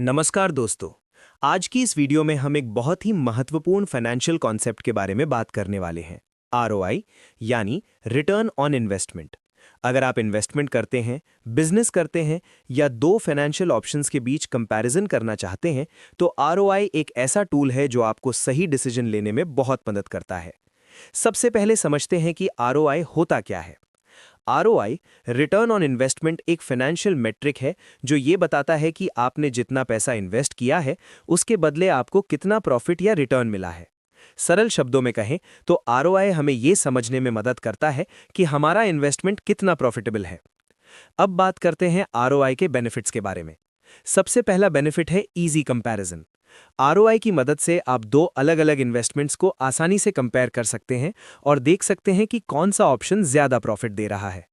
नमस्कार दोस्तों। आज की इस वीडियो में हम एक बहुत ही महत्वपूर्ण फाइनेंशियल कॉन्सेप्ट के बारे में बात करने वाले हैं। आरओआई यानी रिटर्न ऑन इन्वेस्टमेंट। अगर आप इन्वेस्टमेंट करते हैं, बिजनेस करते हैं या दो फाइनेंशियल ऑप्शंस के बीच कंपैरिजन करना चाहते हैं तो आरओआई एक ऐसा टूल है जो आपको सही डिसीजन लेने में बहुत मदद करता है। सबसे पहले समझते हैं कि आरओआई होता क्या है। आरओआई रिटर्न ऑन इन्वेस्टमेंट एक फाइनेंशियल मेट्रिक है जो ये बताता है कि आपने जितना पैसा इन्वेस्ट किया है उसके बदले आपको कितना प्रॉफिट या रिटर्न मिला है। सरल शब्दों में कहें तो आरओआई हमें ये समझने में मदद करता है कि हमारा इन्वेस्टमेंट कितना प्रॉफिटेबल है। अब बात करते हैं आरओआई के बेनिफिट्स के बारे में। सबसे पहला बेनिफिट है इजी कंपैरिजन। आरओआई की मदद से आप दो अलग-अलग इन्वेस्टमेंट्स को आसानी से कंपेयर कर सकते हैं और देख सकते हैं कि कौन सा ऑप्शन ज्यादा प्रॉफिट दे रहा है।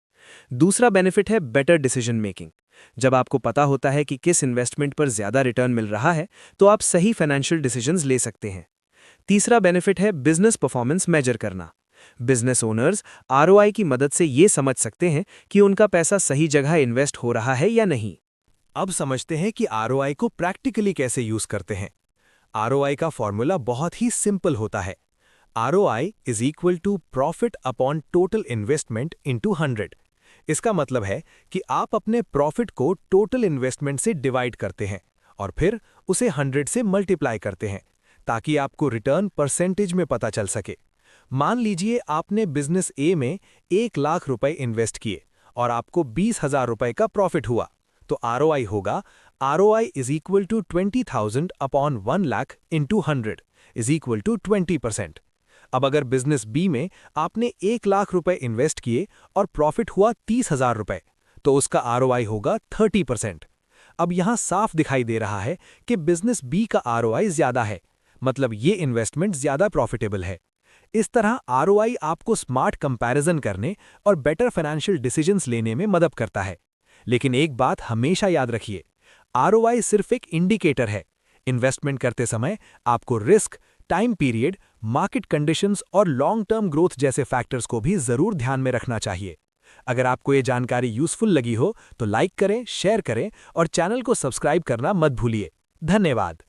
दूसरा बेनिफिट है बेटर डिसीजन मेकिंग। जब आपको पता होता है कि किस इन्वेस्टमेंट पर ज्यादा रिटर्न मिल रहा है तो आप सही फाइनेंशियल डिसीजंस ले सकते हैं। तीसरा बेनिफिट है बिजनेस परफॉर्मेंस मेजर करना। बिजनेस ओनर्स आरओआई की मदद से ये समझ सकते हैं कि उनका पैसा सही जगह इन्वेस्ट हो रहा है या नहीं। अब समझते हैं कि आरओआई को प्रैक्टिकली कैसे यूज करते हैं। आरओआई का फॉर्मूला बहुत ही सिंपल होता है। ROI is equal to profit upon total investment into 100। इसका मतलब है कि आप अपने प्रॉफिट को टोटल इन्वेस्टमेंट से डिवाइड करते हैं और फिर उसे 100 से मल्टीप्लाई करते हैं ताकि आपको रिटर्न परसेंटेज में पता चल सके। मान लीजिए आपने बिजनेस ए में 1 लाख रुपए इन्वेस्ट किए और आपको 20,000 रुपए का प्रॉफिट हुआ, तो आरओआई होगा ROI is equal to 20,000 upon 1 lakh into 100 is equal to 20%। अब अगर बिजनेस बी में आपने 1 लाख रुपए इन्वेस्ट किए और प्रॉफिट हुआ 30,000 रुपए, तो उसका आरओआई होगा 30%। अब यहां साफ दिखाई दे रहा है कि बिजनेस बी का आरओआई ज्यादा है, मतलब ये इन्वेस्टमेंट ज्यादा प्रॉफिटेबल है। इस तरह आरओआई आपको स्मार्ट कंपैरिजन करने और बेटर फाइनेंशियल डिसीजंस लेने में मदद करता है। लेकिन एक बात हमेशा याद रखिए, आरओआई सिर्फ एक इंडिकेटर है। इन्वेस्टमेंट करते समय आपको risk, time period, market conditions और लॉन्ग टर्म ग्रोथ जैसे फैक्टर्स को भी जरूर ध्यान में रखना चाहिए। अगर आपको ये जानकारी यूजफुल लगी हो तो लाइक करें, शेयर करें और चैनल को सब्सक्राइब करना मत भूलिए। धन्यवाद।